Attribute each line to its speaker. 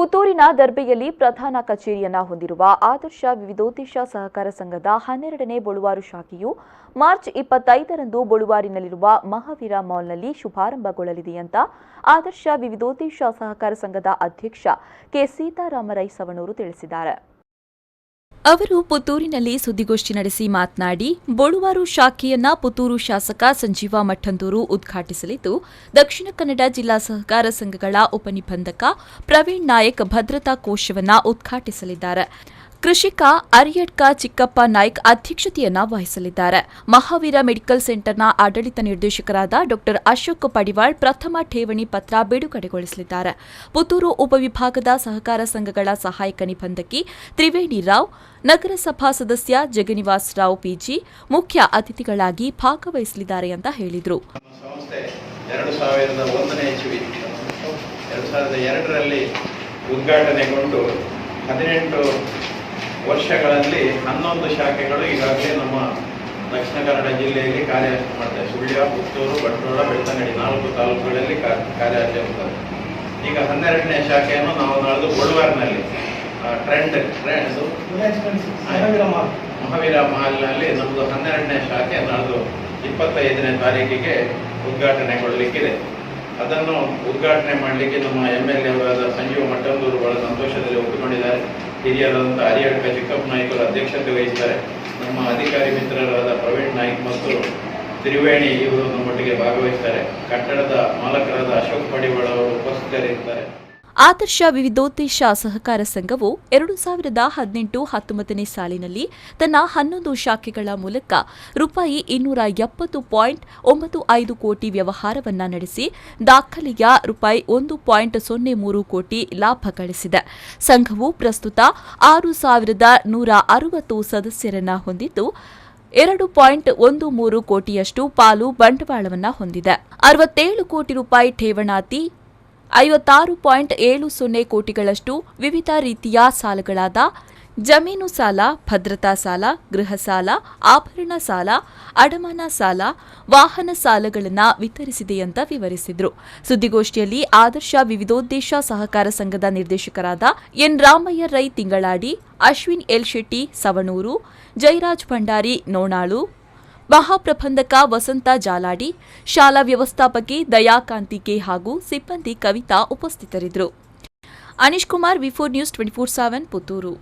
Speaker 1: ಪುತ್ತೂರಿನ ದರ್ಬೆಯಲ್ಲಿ ಪ್ರಧಾನ ಕಚೇರಿಯನ್ನ ಹೊಂದಿರುವ ಆದರ್ಶ ವಿವಿಧೋದ್ದೇಶ ಸಹಕಾರ ಸಂಘದ 12ನೇ ಬಳುವಾರು ಶಾಖೆಯು ಮಾರ್ಚ್ 25ರಂದು ಬಳುವಾರಿನಲ್ಲಿರುವ ಮಹಾವೀರ ಮಾಲ್ನಲ್ಲಿ ಶುಭಾರಂಭಗೊಳ್ಳಲಿದೆ ಅಂತ ಆದರ್ಶ ವಿವಿಧೋದ್ದೇಶ ಸಹಕಾರ ಸಂಘದ ಅಧ್ಯಕ್ಷ ಕೆ ಸೀತಾರಾಮರೈ ಸವಣೂರು ತಿಳಿಸಿದ್ದಾರೆ. ಅವರು ಪುತ್ತೂರಿನಲ್ಲಿ ಸುದ್ದಿಗೋಷ್ಠಿ ನಡೆಸಿ ಮಾತನಾಡಿ, ಬಳುವಾರು ಶಾಖೆಯನ್ನ ಪುತ್ತೂರು ಶಾಸಕ ಸಂಜೀವ ಮಠಂದೂರು ಉದ್ಘಾಟಿಸಲಿದ್ದು, ದಕ್ಷಿಣ ಕನ್ನಡ ಜಿಲ್ಲಾ ಸಹಕಾರ ಸಂಘಗಳ ಉಪನಿಬಂಧಕ ಪ್ರವೀಣ್ ನಾಯಕ್ ಭದ್ರತಾ ಕೋಶವನ್ನ ಉದ್ಘಾಟಿಸಲಿದ್ದಾರೆ. ಕೃಷಿಕ ಅರಿಯಡ್ಕ ಚಿಕ್ಕಪ್ಪ ನಾಯ್ಕ್ ಅಧ್ಯಕ್ಷತೆಯನ್ನ ವಹಿಸಲಿದ್ದಾರೆ. ಮಹಾವೀರ ಮೆಡಿಕಲ್ ಸೆಂಟರ್ನ ಆಡಳಿತ ನಿರ್ದೇಶಕರಾದ ಡಾ ಅಶೋಕ್ ಪಡಿವಾಳ್ ಪ್ರಥಮ ಠೇವಣಿ ಪತ್ರ ಬಿಡುಗಡೆಗೊಳಿಸಲಿದ್ದಾರೆ. ಪುತ್ತೂರು ಉಪವಿಭಾಗದ ಸಹಕಾರ ಸಂಘಗಳ ಸಹಾಯಕ ನಿಬಂಧಕಿ ತ್ರಿವೇಣಿ ರಾವ್, ನಗರಸಭಾ ಸದಸ್ಯ ಜಗನಿವಾಸ್ ರಾವ್ ಪಿಜಿ ಮುಖ್ಯ ಅತಿಥಿಗಳಾಗಿ ಭಾಗವಹಿಸಲಿದ್ದಾರೆ ಅಂತ ಹೇಳಿದರು.
Speaker 2: 2002ರಲ್ಲಿ ಉದ್ಘಾಟನೆಗೊಂಡು 18 ವರ್ಷಗಳಲ್ಲಿ 11 ಶಾಖೆಗಳು ಈಗಾಗಲೇ ನಮ್ಮ ದಕ್ಷಿಣ ಕನ್ನಡ ಜಿಲ್ಲೆಯಲ್ಲಿ ಕಾರ್ಯ ಮಾಡ್ತಾರೆ. ಸುಳ್ಯ, ಪುತ್ತೂರು, ಬಂಟ್ವಾಳ, ಬೆಳ್ತಂಗಡಿ 4 ತಾಲೂಕುಗಳಲ್ಲಿ ಕಾರ್ಯಾಚರಿಸುತ್ತದೆ. ಈಗ 12ನೇ ಶಾಖೆಯನ್ನು ನಾವು ನಾಳ್ದು ಬಳುವಾರಿನಲ್ಲಿ ಮಹಾವೀರ ಮಾಲ್ನಲ್ಲಿ ನಮ್ಮದು 12ನೇ ಶಾಖೆ ನಾಳ್ದು 25ನೇ ತಾರೀಕಿಗೆ ಉದ್ಘಾಟನೆಗೊಳ್ಳಲಿಕ್ಕಿದೆ. ಅದನ್ನು ಉದ್ಘಾಟನೆ ಮಾಡಲಿಕ್ಕೆ ನಮ್ಮ MLA ಅವರಾದ ಸಂಜೀವ ಮಠಂದೂರು ಬಹಳ ಸಂತೋಷದಲ್ಲಿ ಒಪ್ಪಿಕೊಂಡಿದ್ದಾರೆ. ಹಿರಿಯರಾದಂಥ ಅರಿಯಡ್ಕ ಚಿಕ್ಕಪ್ಪ ನಾಯ್ಕರು ಅಧ್ಯಕ್ಷತೆ ವಹಿಸಿದ್ದಾರೆ. ನಮ್ಮ ಅಧಿಕಾರಿ ಮಿತ್ರರಾದ ಪ್ರವೀಣ್ ನಾಯ್ಕ್ ಮತ್ತು ತ್ರಿವೇಣಿ ಇವರು ನಮ್ಮೊಟ್ಟಿಗೆ ಭಾಗವಹಿಸುತ್ತಾರೆ. ಕಟ್ಟಡದ ಮಾಲಕರಾದ ಅಶೋಕ್ ಪಡಿವಾಳ್ ಅವರು ಉಪಸ್ಥಿತರಿದ್ದಾರೆ.
Speaker 1: ಆದರ್ಶ ವಿವಿಧೋದ್ದೇಶ ಸಹಕಾರ ಸಂಘವು 2018-19ನೇ ಸಾಲಿನಲ್ಲಿ ತನ್ನ 11 ಶಾಖೆಗಳ ಮೂಲಕ ರೂಪಾಯಿ 270.95 ಕೋಟಿ ವ್ಯವಹಾರವನ್ನ ನಡೆಸಿ ದಾಖಲೆಯ ರೂಪಾಯಿ 1.03 ಕೋಟಿ ಲಾಭ ಗಳಿಸಿದೆ. ಸಂಘವು ಪ್ರಸ್ತುತ 6,160 ಸದಸ್ಯರನ್ನ ಹೊಂದಿದ್ದು 2.13 ಕೋಟಿಯಷ್ಟು ಪಾಲು ಬಂಡವಾಳವನ್ನ ಹೊಂದಿದೆ. 67 ಕೋಟಿ ರೂಪಾಯಿ ಠೇವಣಾತಿ, 56.70 ಕೋಟಿಗಳಷ್ಟು ವಿವಿಧ ರೀತಿಯ ಸಾಲಗಳಾದ ಜಮೀನು ಸಾಲ, ಭದ್ರತಾ ಸಾಲ, ಗೃಹ ಸಾಲ, ಆಭರಣ ಸಾಲ, ಅಡಮಾನ ಸಾಲ, ವಾಹನ ಸಾಲಗಳನ್ನು ವಿತರಿಸಿದೆ ಅಂತ ವಿವರಿಸಿದರು. ಸುದ್ದಿಗೋಷ್ಠಿಯಲ್ಲಿ ಆದರ್ಶ ವಿವಿಧೋದ್ದೇಶ ಸಹಕಾರ ಸಂಘದ ನಿರ್ದೇಶಕರಾದ ಎನ್ ರಾಮಯ್ಯ ರೈ ತಿಂಗಳಾಡಿ, ಅಶ್ವಿನ್ ಎಲ್ ಶೆಟ್ಟಿ ಸವಣೂರು, ಜಯರಾಜ್ ಭಂಡಾರಿ ನೋಣಾಳು, ಮಹಾಪ್ರಬಂಧಕ ವಸಂತ ಜಾಲಾಡಿ, ಶಾಲಾ ವ್ಯವಸ್ಥಾಪಕಿ ದಯಾಕಾಂತಿ ಕೆ ಹಾಗೂ ಸಿಬ್ಬಂದಿ ಕವಿತಾ ಉಪಸ್ಥಿತರಿದ್ದರು. ಅನೀಶ್ ಕುಮಾರ್, ವಿ4 ನ್ಯೂಸ್ 24/7 ಪುತ್ತೂರು.